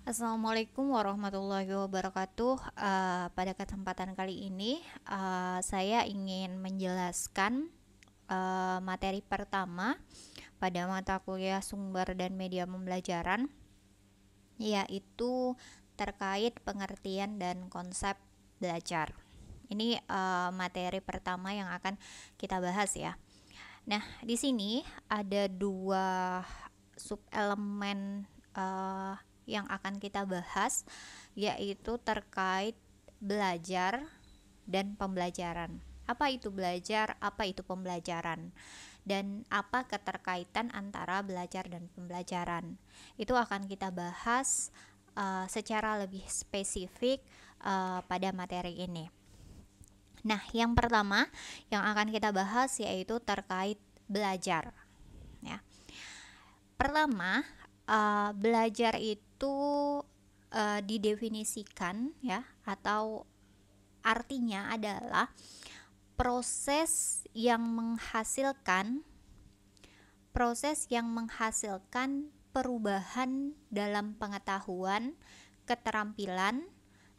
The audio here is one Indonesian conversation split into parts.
Assalamualaikum warahmatullahi wabarakatuh. Pada kesempatan kali ini, saya ingin menjelaskan materi pertama pada mata kuliah sumber dan media pembelajaran, yaitu terkait pengertian dan konsep belajar. Ini materi pertama yang akan kita bahas ya. Nah, di sini ada dua subelemen yang akan kita bahas, yaitu terkait belajar dan pembelajaran. Apa itu belajar? Apa itu pembelajaran? Dan apa keterkaitan antara belajar dan pembelajaran? Itu akan kita bahas secara lebih spesifik pada materi ini. Nah, yang pertama yang akan kita bahas yaitu terkait belajar. Ya. Pertama, belajar itu didefinisikan ya, atau artinya adalah proses yang menghasilkan perubahan dalam pengetahuan, keterampilan,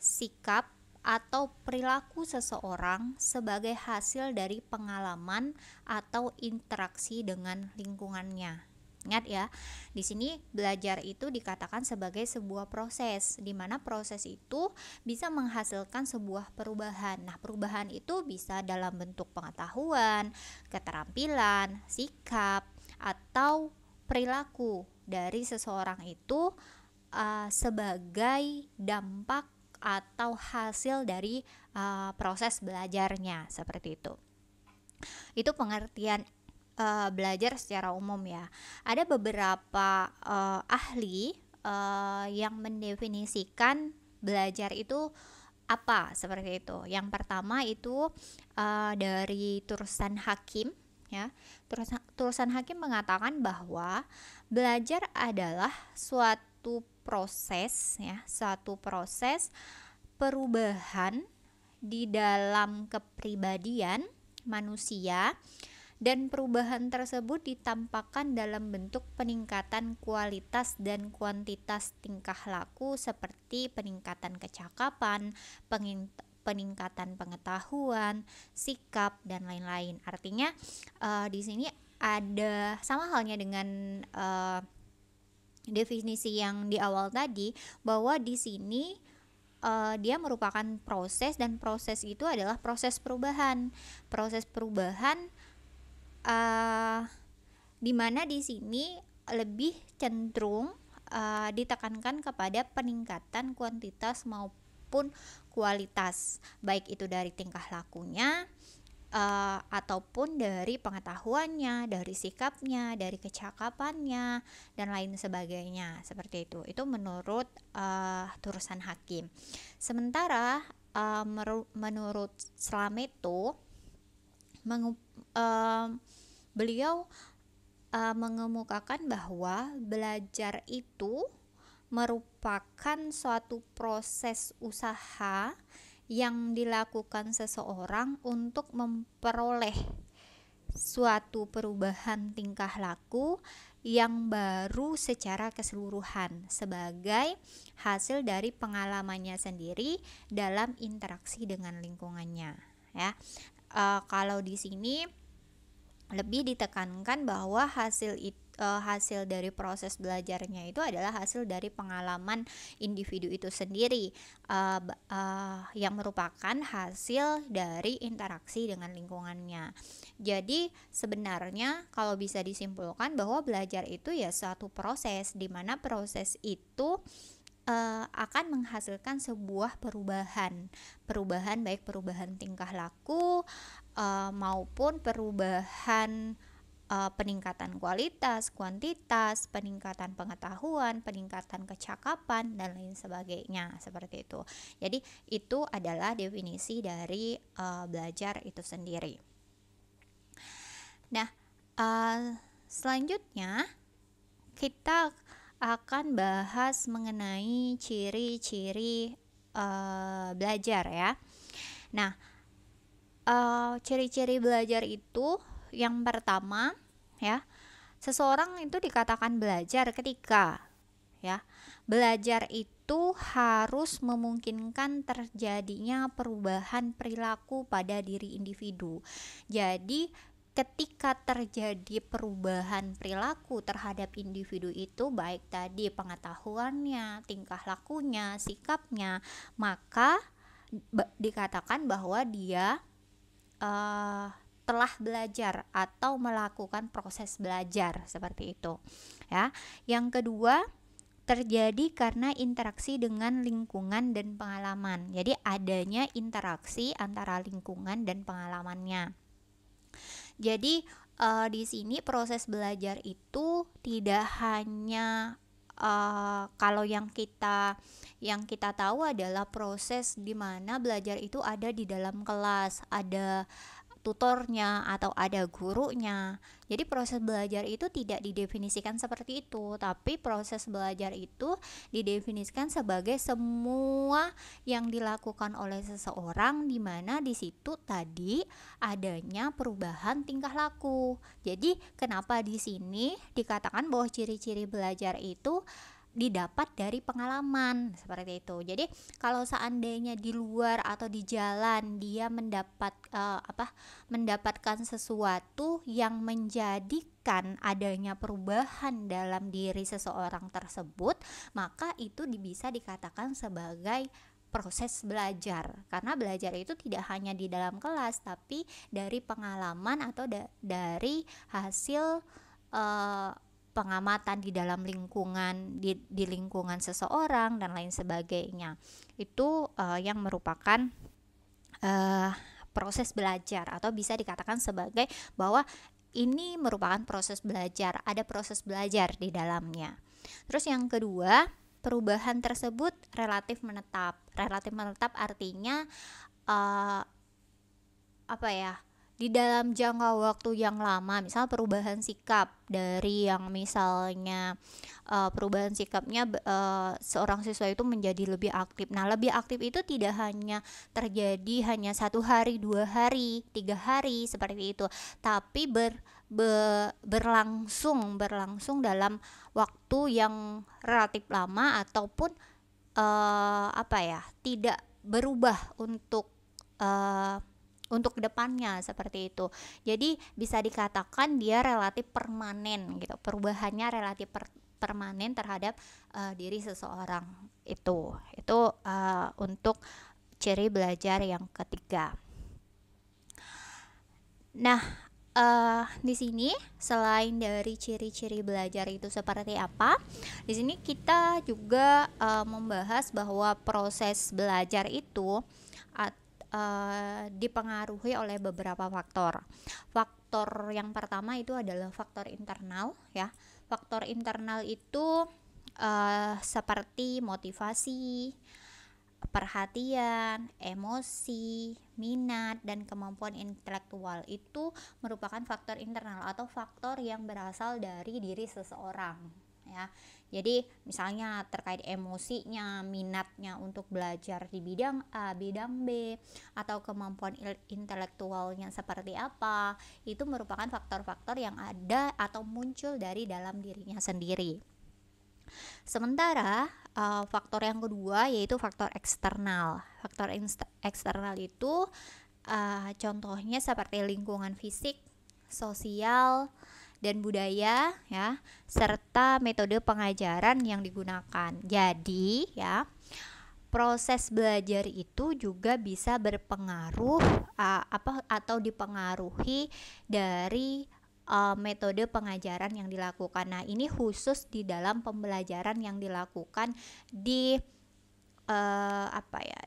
sikap atau perilaku seseorang sebagai hasil dari pengalaman atau interaksi dengan lingkungannya. Ingat ya, di sini belajar itu dikatakan sebagai sebuah proses, di mana proses itu bisa menghasilkan sebuah perubahan. Nah, perubahan itu bisa dalam bentuk pengetahuan, keterampilan, sikap, atau perilaku dari seseorang itu sebagai dampak atau hasil dari proses belajarnya, seperti itu. Itu pengertian belajar secara umum ya. Ada beberapa ahli yang mendefinisikan belajar itu apa, seperti itu. Yang pertama itu dari Tursan Hakim ya. Tursan Hakim mengatakan bahwa belajar adalah suatu proses perubahan di dalam kepribadian manusia, dan perubahan tersebut ditampakkan dalam bentuk peningkatan kualitas dan kuantitas tingkah laku seperti peningkatan kecakapan, peningkatan pengetahuan, sikap, dan lain-lain. Artinya di sini ada sama halnya dengan definisi yang di awal tadi, bahwa di sini dia merupakan proses, dan proses itu adalah proses perubahan. Proses perubahan di mana di sini lebih cenderung ditekankan kepada peningkatan kuantitas maupun kualitas, baik itu dari tingkah lakunya ataupun dari pengetahuannya, dari sikapnya, dari kecakapannya, dan lain sebagainya, seperti itu. Itu menurut Tursan Hakim. Sementara menurut Slameto, beliau mengemukakan bahwa belajar itu merupakan suatu proses usaha yang dilakukan seseorang untuk memperoleh suatu perubahan tingkah laku yang baru secara keseluruhan sebagai hasil dari pengalamannya sendiri dalam interaksi dengan lingkungannya ya. Kalau di sini lebih ditekankan bahwa hasil dari proses belajarnya itu adalah hasil dari pengalaman individu itu sendiri, yang merupakan hasil dari interaksi dengan lingkungannya. Jadi sebenarnya kalau bisa disimpulkan bahwa belajar itu ya suatu proses, di mana proses itu akan menghasilkan sebuah perubahan baik perubahan tingkah laku maupun perubahan peningkatan kualitas, kuantitas, peningkatan pengetahuan, peningkatan kecakapan, dan lain sebagainya, seperti itu. Jadi itu adalah definisi dari belajar itu sendiri. Nah, selanjutnya kita akan bahas mengenai ciri-ciri belajar ya. Nah, ciri-ciri belajar itu yang pertama ya, seseorang itu dikatakan belajar ketika ya Belajar itu harus memungkinkan terjadinya perubahan perilaku pada diri individu. Jadi, ketika terjadi perubahan perilaku terhadap individu itu, baik tadi pengetahuannya, tingkah lakunya, sikapnya, maka dikatakan bahwa dia telah belajar atau melakukan proses belajar seperti itu ya. Yang kedua, terjadi karena interaksi dengan lingkungan dan pengalaman. Jadi adanya interaksi antara lingkungan dan pengalamannya. Jadi di sini proses belajar itu tidak hanya kalau yang kita tahu adalah proses di mana belajar itu ada di dalam kelas, ada tutornya atau ada gurunya. Jadi proses belajar itu tidak didefinisikan seperti itu, tapi proses belajar itu didefinisikan sebagai semua yang dilakukan oleh seseorang, di mana di situ tadi adanya perubahan tingkah laku. Jadi kenapa di sini dikatakan bahwa ciri-ciri belajar itu didapat dari pengalaman seperti itu. Jadi kalau seandainya di luar atau di jalan dia mendapatkan sesuatu yang menjadikan adanya perubahan dalam diri seseorang tersebut, maka itu bisa dikatakan sebagai proses belajar. Karena belajar itu tidak hanya di dalam kelas, tapi dari pengalaman atau dari hasil pengamatan di dalam lingkungan, di lingkungan seseorang dan lain sebagainya. Itu yang merupakan proses belajar, atau bisa dikatakan sebagai bahwa ini merupakan proses belajar, ada proses belajar di dalamnya. Terus yang kedua, perubahan tersebut relatif menetap. Relatif menetap artinya di dalam jangka waktu yang lama. Misal perubahan sikap dari yang misalnya perubahan sikapnya seorang siswa itu menjadi lebih aktif. Nah, lebih aktif itu tidak hanya terjadi hanya 1 hari, 2 hari, 3 hari seperti itu, tapi berlangsung dalam waktu yang relatif lama, ataupun tidak berubah untuk kedepannya seperti itu. Jadi bisa dikatakan dia relatif permanen gitu. Perubahannya relatif permanen terhadap diri seseorang itu. Itu untuk ciri belajar yang ketiga. Nah, di sini selain dari ciri-ciri belajar itu seperti apa, di sini kita juga membahas bahwa proses belajar itu dipengaruhi oleh beberapa faktor. Faktor yang pertama itu adalah faktor internal ya. Faktor internal itu seperti motivasi, perhatian, emosi, minat, dan kemampuan intelektual. Itu merupakan faktor internal atau faktor yang berasal dari diri seseorang ya. Jadi misalnya terkait emosinya, minatnya untuk belajar di bidang A, bidang B, atau kemampuan intelektualnya seperti apa, itu merupakan faktor-faktor yang ada atau muncul dari dalam dirinya sendiri. Sementara faktor yang kedua yaitu faktor eksternal. Faktor eksternal itu contohnya seperti lingkungan fisik, sosial, dan budaya ya, serta metode pengajaran yang digunakan. Jadi ya, proses belajar itu juga bisa berpengaruh atau dipengaruhi dari metode pengajaran yang dilakukan. Nah, ini khusus di dalam pembelajaran yang dilakukan di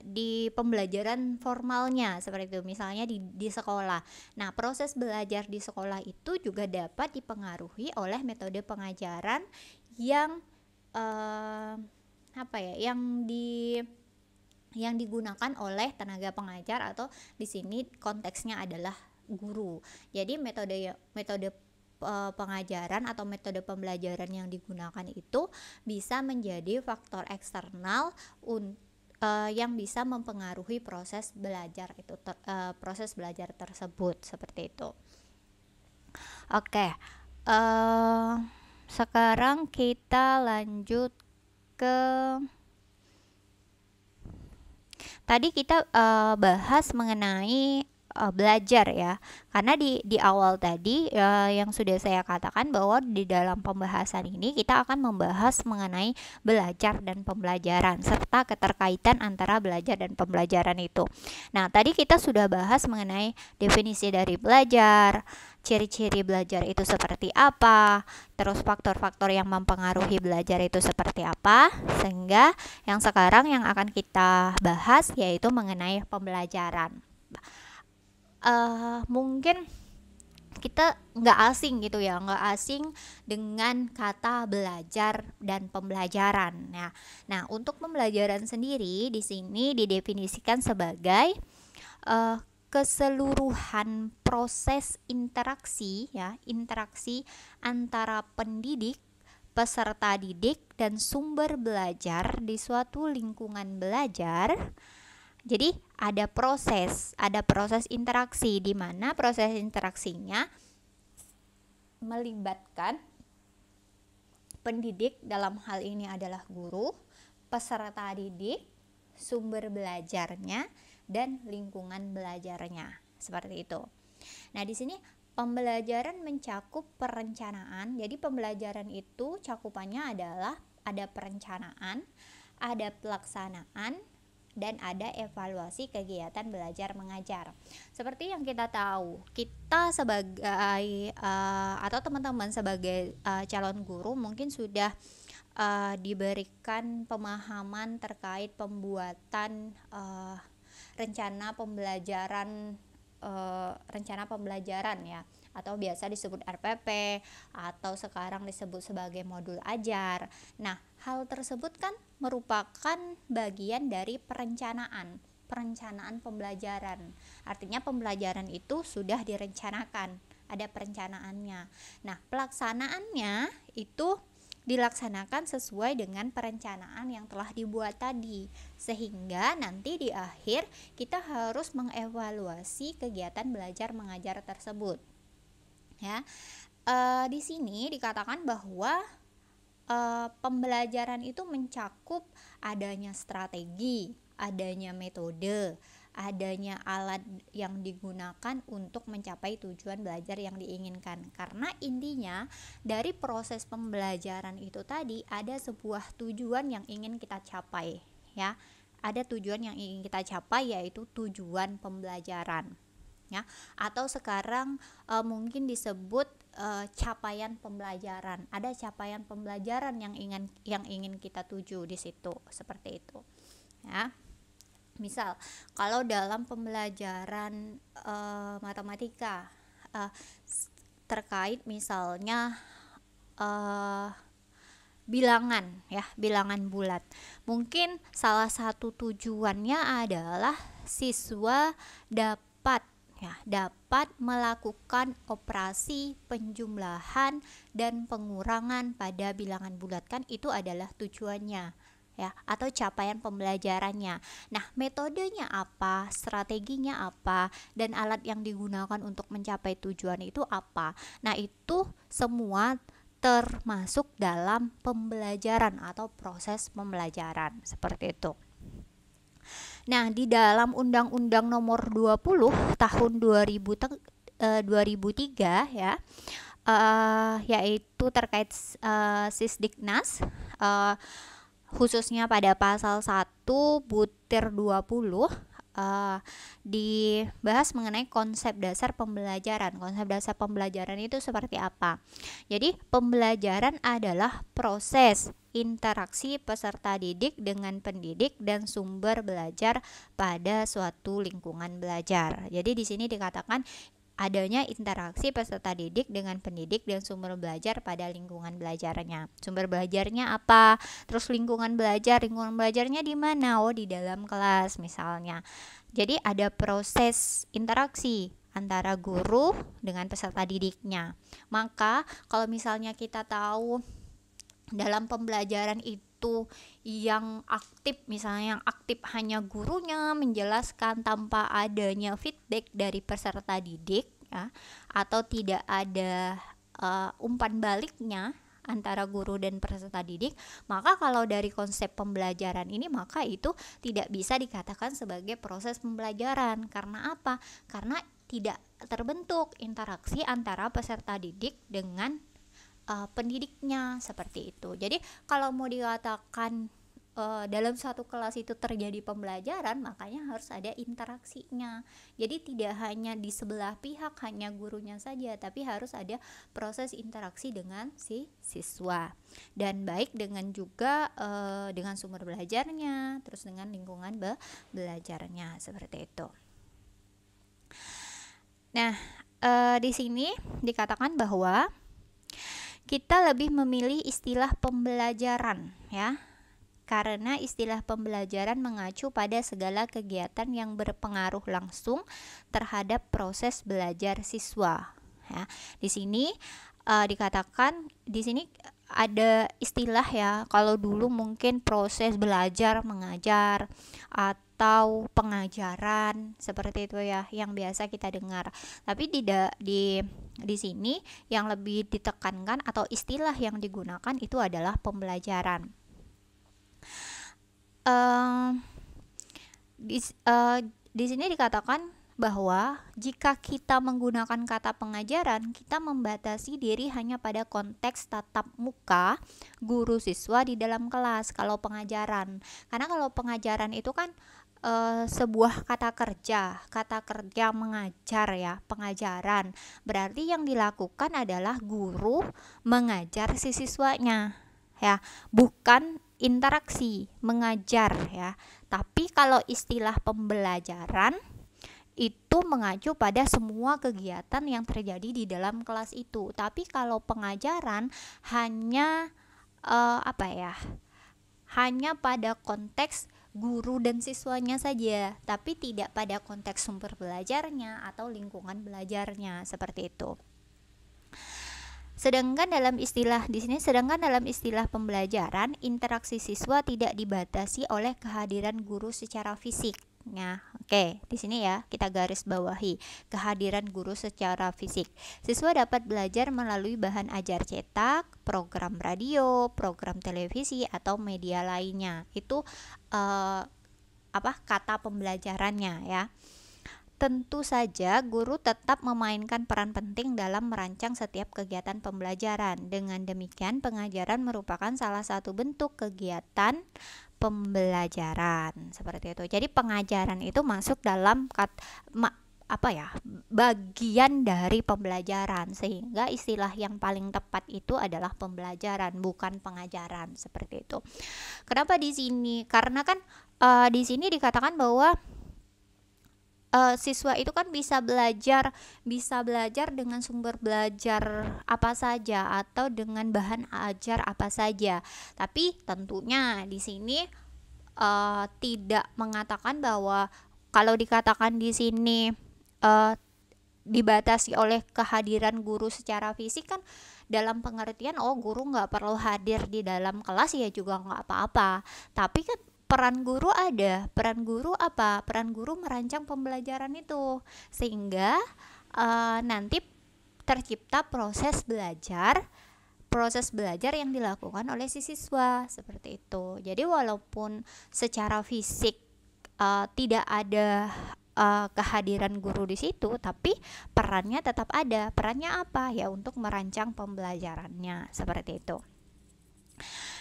di pembelajaran formalnya seperti itu, misalnya di sekolah. Nah, proses belajar di sekolah itu juga dapat dipengaruhi oleh metode pengajaran yang yang digunakan oleh tenaga pengajar, atau di sini konteksnya adalah guru. Jadi metode pengajaran atau metode pembelajaran yang digunakan itu bisa menjadi faktor eksternal yang bisa mempengaruhi proses belajar tersebut seperti itu. Oke, sekarang kita lanjut ke tadi kita bahas mengenai belajar ya, karena di awal tadi yang sudah saya katakan bahwa di dalam pembahasan ini kita akan membahas mengenai belajar dan pembelajaran serta keterkaitan antara belajar dan pembelajaran itu. Nah, tadi kita sudah bahas mengenai definisi dari belajar, ciri-ciri belajar itu seperti apa, terus faktor-faktor yang mempengaruhi belajar itu seperti apa, sehingga yang sekarang yang akan kita bahas yaitu mengenai pembelajaran. Mungkin kita nggak asing gitu ya, nggak asing dengan kata belajar dan pembelajaran. Nah, untuk pembelajaran sendiri di sini didefinisikan sebagai keseluruhan proses interaksi ya, interaksi antara pendidik, peserta didik dan sumber belajar di suatu lingkungan belajar. Jadi ada proses interaksi di mana proses interaksinya melibatkan pendidik, dalam hal ini adalah guru, peserta didik, sumber belajarnya dan lingkungan belajarnya. Seperti itu. Nah, di sini pembelajaran mencakup perencanaan. Jadi pembelajaran itu cakupannya adalah ada perencanaan, ada pelaksanaan, dan ada evaluasi kegiatan belajar mengajar. Seperti yang kita tahu, kita sebagai atau teman-teman sebagai calon guru mungkin sudah diberikan pemahaman terkait pembuatan rencana pembelajaran ya, atau biasa disebut RPP atau sekarang disebut sebagai modul ajar. Nah, hal tersebut kan merupakan bagian dari perencanaan pembelajaran. Artinya pembelajaran itu sudah direncanakan, ada perencanaannya. Nah, pelaksanaannya itu dilaksanakan sesuai dengan perencanaan yang telah dibuat tadi, sehingga nanti di akhir kita harus mengevaluasi kegiatan belajar mengajar tersebut ya. Di sini dikatakan bahwa pembelajaran itu mencakup adanya strategi, adanya metode, adanya alat yang digunakan untuk mencapai tujuan belajar yang diinginkan. Karena intinya dari proses pembelajaran itu tadi ada sebuah tujuan yang ingin kita capai ya. Ada tujuan yang ingin kita capai, yaitu tujuan pembelajaran ya, atau sekarang mungkin disebut capaian pembelajaran. Ada capaian pembelajaran yang ingin kita tuju di situ, seperti itu ya. Misal kalau dalam pembelajaran matematika terkait misalnya bilangan ya, bilangan bulat, mungkin salah satu tujuannya adalah siswa dapat melakukan operasi penjumlahan dan pengurangan pada bilangan bulat, kan itu adalah tujuannya ya, atau capaian pembelajarannya. Nah, metodenya apa, strateginya apa, dan alat yang digunakan untuk mencapai tujuan itu apa. Nah, itu semua termasuk dalam pembelajaran atau proses pembelajaran, seperti itu. Nah, di dalam Undang-Undang Nomor 20 Tahun 2003 ya, yaitu terkait Sisdiknas, khususnya pada pasal 1 butir 20 dibahas mengenai konsep dasar pembelajaran. Konsep dasar pembelajaran itu seperti apa? Jadi pembelajaran adalah proses interaksi peserta didik dengan pendidik dan sumber belajar pada suatu lingkungan belajar. Jadi di sini dikatakan adanya interaksi peserta didik dengan pendidik dan sumber belajar pada lingkungan belajarnya. Sumber belajarnya apa? Terus lingkungan belajarnya di mana? Oh, di dalam kelas misalnya. Jadi ada proses interaksi antara guru dengan peserta didiknya. Maka kalau misalnya kita tahu dalam pembelajaran itu yang aktif, misalnya yang aktif hanya gurunya menjelaskan tanpa adanya feedback dari peserta didik ya, atau tidak ada umpan baliknya antara guru dan peserta didik, maka kalau dari konsep pembelajaran ini maka itu tidak bisa dikatakan sebagai proses pembelajaran. Karena apa? Karena tidak terbentuk interaksi antara peserta didik dengan pendidiknya, seperti itu. Jadi kalau mau dikatakan dalam satu kelas itu terjadi pembelajaran, makanya harus ada interaksinya. Jadi tidak hanya di sebelah pihak, hanya gurunya saja, tapi harus ada proses interaksi dengan si siswa, dan baik dengan juga dengan sumber belajarnya, terus dengan lingkungan belajarnya, seperti itu. Nah, di sini dikatakan bahwa kita lebih memilih istilah pembelajaran, ya, karena istilah pembelajaran mengacu pada segala kegiatan yang berpengaruh langsung terhadap proses belajar siswa. Ya, di sini dikatakan di sini ada istilah, ya. Kalau dulu mungkin proses belajar mengajar atau pengajaran, seperti itu ya yang biasa kita dengar. Tapi tidak di sini yang lebih ditekankan atau istilah yang digunakan itu adalah pembelajaran. Di sini dikatakan bahwa jika kita menggunakan kata pengajaran, kita membatasi diri hanya pada konteks tatap muka guru siswa di dalam kelas. Kalau pengajaran, karena kalau pengajaran itu kan sebuah kata kerja mengajar, ya, pengajaran berarti yang dilakukan adalah guru mengajar si siswanya, ya, bukan interaksi mengajar, ya. Tapi kalau istilah pembelajaran itu mengacu pada semua kegiatan yang terjadi di dalam kelas itu. Tapi kalau pengajaran hanya hanya pada konteks guru dan siswanya saja, tapi tidak pada konteks sumber belajarnya atau lingkungan belajarnya, seperti itu. Sedangkan dalam istilah pembelajaran, interaksi siswa tidak dibatasi oleh kehadiran guru secara fisik. Nah, oke, di sini ya kita garis bawahi kehadiran guru secara fisik. Siswa dapat belajar melalui bahan ajar cetak, program radio, program televisi atau media lainnya. Itu kata pembelajarannya, ya. Tentu saja guru tetap memainkan peran penting dalam merancang setiap kegiatan pembelajaran. Dengan demikian, pengajaran merupakan salah satu bentuk kegiatan pembelajaran, seperti itu. Jadi pengajaran itu masuk dalam bagian dari pembelajaran, sehingga istilah yang paling tepat itu adalah pembelajaran, bukan pengajaran, seperti itu. Kenapa di sini? Karena kan di sini dikatakan bahwa siswa itu kan bisa belajar dengan sumber belajar apa saja atau dengan bahan ajar apa saja. Tapi tentunya di sini tidak mengatakan bahwa kalau dikatakan di sini dibatasi oleh kehadiran guru secara fisik, kan dalam pengertian guru nggak perlu hadir di dalam kelas ya juga nggak apa-apa. Tapi kan peran guru ada. Peran guru apa? Peran guru merancang pembelajaran itu, sehingga nanti tercipta proses belajar yang dilakukan oleh si siswa, seperti itu. Jadi walaupun secara fisik tidak ada kehadiran guru di situ, tapi perannya tetap ada. Perannya apa? Ya untuk merancang pembelajarannya, seperti itu.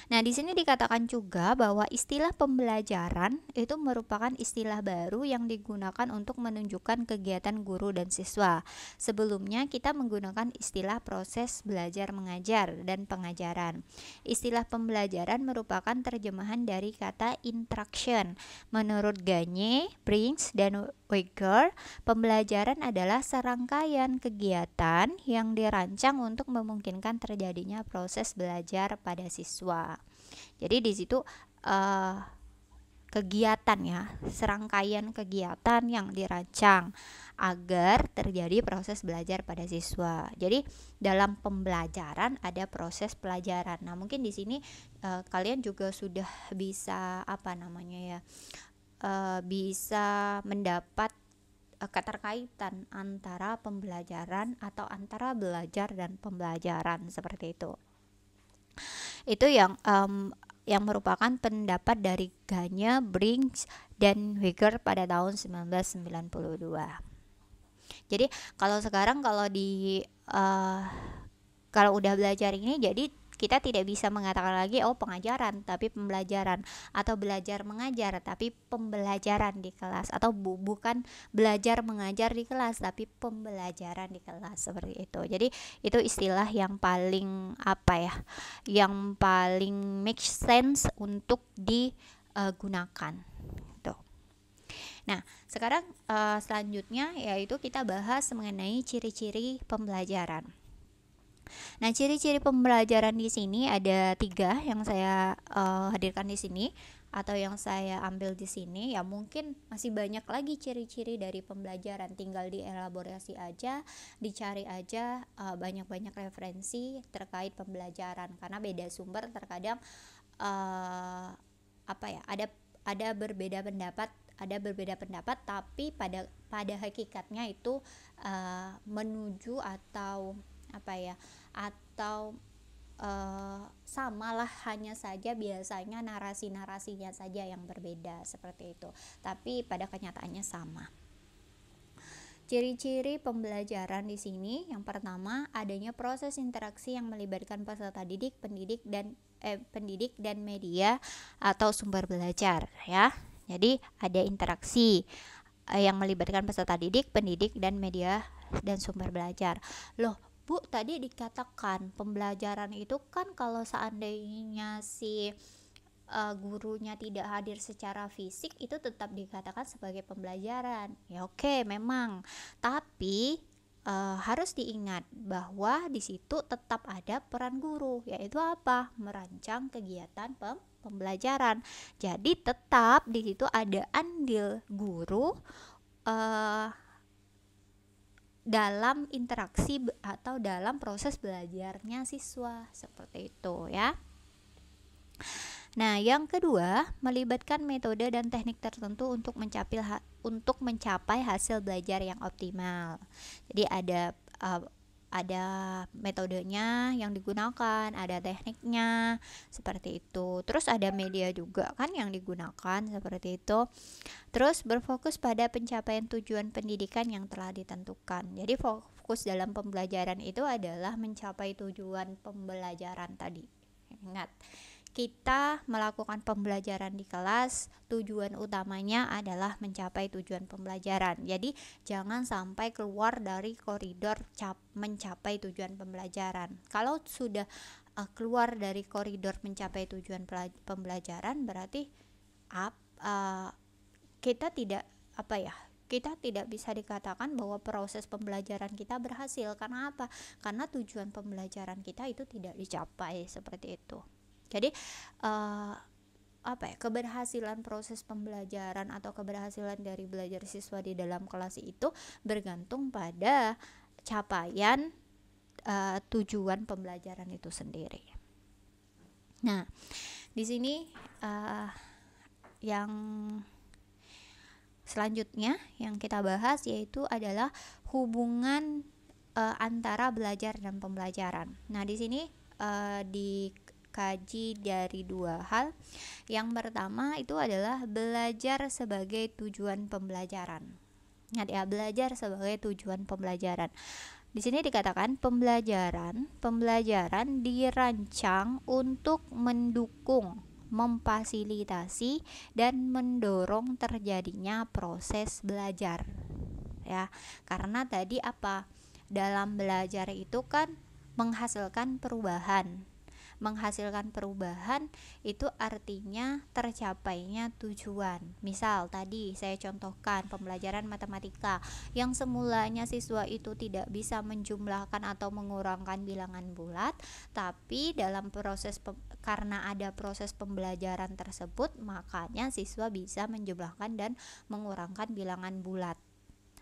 Nah, di sini dikatakan juga bahwa istilah pembelajaran itu merupakan istilah baru yang digunakan untuk menunjukkan kegiatan guru dan siswa. Sebelumnya kita menggunakan istilah proses belajar mengajar dan pengajaran. Istilah pembelajaran merupakan terjemahan dari kata interaction. Menurut Gagne, Briggs, dan Weiger, pembelajaran adalah serangkaian kegiatan yang dirancang untuk memungkinkan terjadinya proses belajar pada siswa. Jadi di situ kegiatan, ya, serangkaian kegiatan yang dirancang agar terjadi proses belajar pada siswa. Jadi dalam pembelajaran ada proses pelajaran. Nah, mungkin di sini kalian juga sudah bisa bisa mendapat keterkaitan antara pembelajaran atau antara belajar dan pembelajaran, seperti itu. Itu yang merupakan pendapat dari Gagne, Briggs, dan Wigger pada tahun 1992. Jadi kalau sekarang kalau udah belajar ini, jadi kita tidak bisa mengatakan lagi pengajaran tapi pembelajaran, atau belajar mengajar tapi pembelajaran di kelas, atau bukan belajar mengajar di kelas tapi pembelajaran di kelas, seperti itu. Jadi itu istilah yang paling yang paling make sense untuk digunakan. Nah, sekarang selanjutnya yaitu kita bahas mengenai ciri-ciri pembelajaran. Nah, ciri-ciri pembelajaran di sini ada 3 yang saya hadirkan di sini, atau yang saya ambil di sini. Ya mungkin masih banyak lagi ciri-ciri dari pembelajaran, tinggal dielaborasi aja, dicari aja banyak-banyak referensi terkait pembelajaran, karena beda sumber terkadang ada berbeda pendapat, tapi pada hakikatnya itu menuju atau samalah, hanya saja biasanya narasinya saja yang berbeda, seperti itu, tapi pada kenyataannya sama. Ciri-ciri pembelajaran di sini, yang pertama, adanya proses interaksi yang melibatkan peserta didik, pendidik dan media atau sumber belajar, ya. Jadi ada interaksi yang melibatkan peserta didik, pendidik, dan media dan sumber belajar. Loh, Bu, tadi dikatakan pembelajaran itu kan kalau seandainya si gurunya tidak hadir secara fisik, itu tetap dikatakan sebagai pembelajaran. Ya oke, memang. Tapi harus diingat bahwa di situ tetap ada peran guru, yaitu apa? Merancang kegiatan pembelajaran. Jadi tetap di situ ada andil guru dalam interaksi atau dalam proses belajarnya siswa, seperti itu, ya. Nah, yang kedua, melibatkan metode dan teknik tertentu untuk mencapai hasil belajar yang optimal. Jadi ada metodenya yang digunakan, ada tekniknya, seperti itu. Terus ada media juga kan yang digunakan, seperti itu. Terus berfokus pada pencapaian tujuan pendidikan yang telah ditentukan. Jadi fokus dalam pembelajaran itu adalah mencapai tujuan pembelajaran tadi. Ingat, kita melakukan pembelajaran di kelas, tujuan utamanya adalah mencapai tujuan pembelajaran. Jadi jangan sampai keluar dari koridor mencapai tujuan pembelajaran. Kalau sudah keluar dari koridor mencapai tujuan pembelajaran, berarti kita tidak bisa dikatakan bahwa proses pembelajaran kita berhasil. Karena apa? Karena tujuan pembelajaran kita itu tidak dicapai, seperti itu. Jadi keberhasilan proses pembelajaran atau keberhasilan dari belajar siswa di dalam kelas itu bergantung pada capaian tujuan pembelajaran itu sendiri. Nah, di sini yang selanjutnya yang kita bahas yaitu adalah hubungan antara belajar dan pembelajaran. Nah, di sini dikaji dari 2 hal. Yang pertama itu adalah belajar sebagai tujuan pembelajaran. Ingat ya, belajar sebagai tujuan pembelajaran. Di sini dikatakan pembelajaran dirancang untuk mendukung, memfasilitasi, dan mendorong terjadinya proses belajar, ya. Karena tadi dalam belajar itu kan menghasilkan perubahan itu artinya tercapainya tujuan. Misal tadi saya contohkan pembelajaran matematika yang semulanya siswa itu tidak bisa menjumlahkan atau mengurangkan bilangan bulat, tapi dalam karena ada proses pembelajaran tersebut, makanya siswa bisa menjumlahkan dan mengurangkan bilangan bulat.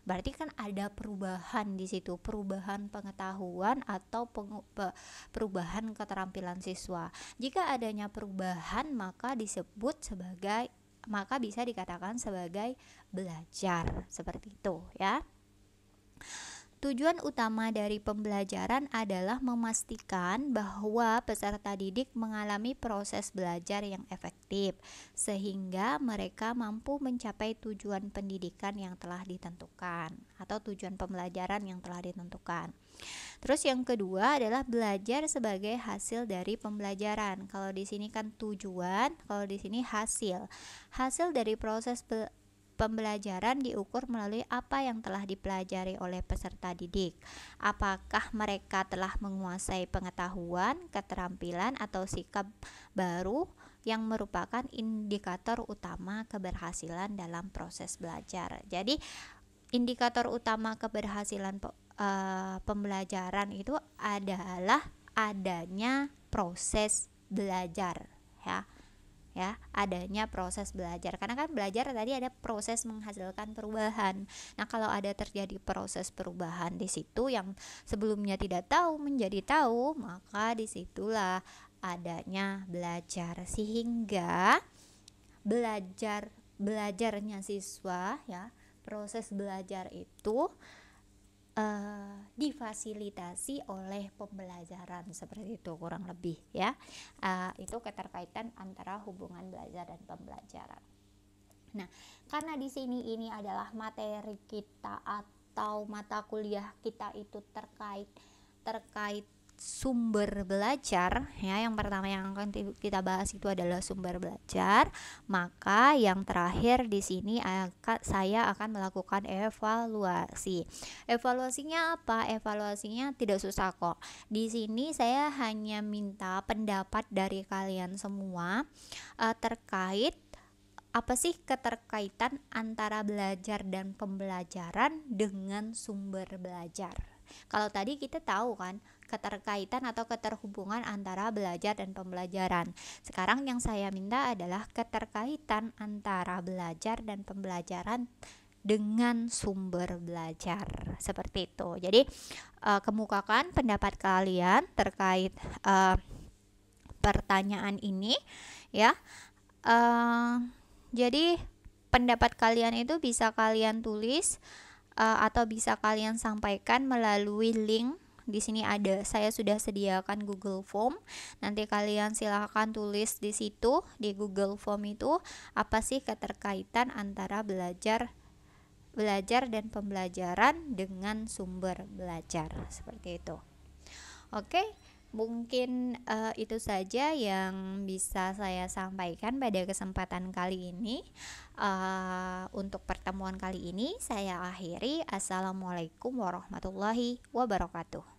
Berarti kan ada perubahan di situ, perubahan pengetahuan atau perubahan keterampilan siswa. Jika adanya perubahan, maka bisa dikatakan sebagai belajar, seperti itu, ya. Tujuan utama dari pembelajaran adalah memastikan bahwa peserta didik mengalami proses belajar yang efektif, sehingga mereka mampu mencapai tujuan pendidikan yang telah ditentukan atau tujuan pembelajaran yang telah ditentukan. Terus yang kedua adalah belajar sebagai hasil dari pembelajaran. Kalau di sini kan tujuan, kalau di sini hasil. Hasil dari proses pembelajaran diukur melalui apa yang telah dipelajari oleh peserta didik. Apakah mereka telah menguasai pengetahuan, keterampilan, atau sikap baru yang merupakan indikator utama keberhasilan dalam proses belajar. Jadi, indikator utama keberhasilan pembelajaran itu adalah adanya proses belajar, adanya proses belajar, karena kan belajar tadi ada proses menghasilkan perubahan. Nah, kalau ada terjadi proses perubahan di situ yang sebelumnya tidak tahu menjadi tahu, maka disitulah adanya belajar, sehingga belajarnya siswa, proses belajar itu difasilitasi oleh pembelajaran, seperti itu kurang lebih itu keterkaitan antara hubungan belajar dan pembelajaran. Nah, karena di sini ini adalah materi kita atau mata kuliah kita itu terkait sumber belajar, yang pertama yang akan kita bahas itu adalah sumber belajar. Maka yang terakhir di sini saya akan melakukan evaluasi. Evaluasinya apa? Evaluasinya tidak susah kok. Di sini saya hanya minta pendapat dari kalian semua terkait apa sih keterkaitan antara belajar dan pembelajaran dengan sumber belajar. Kalau tadi kita tahu kan keterkaitan atau keterhubungan antara belajar dan pembelajaran. Sekarang yang saya minta adalah keterkaitan antara belajar dan pembelajaran dengan sumber belajar, seperti itu. Jadi kemukakan pendapat kalian terkait pertanyaan ini, jadi pendapat kalian itu bisa kalian tulis atau bisa kalian sampaikan melalui link. Di sini saya sudah sediakan Google Form. Nanti kalian silahkan tulis di situ, di Google Form itu apa sih keterkaitan antara belajar dan pembelajaran dengan sumber belajar, seperti itu. Oke. Mungkin itu saja yang bisa saya sampaikan pada kesempatan kali ini. Untuk pertemuan kali ini saya akhiri. Assalamualaikum warahmatullahi wabarakatuh.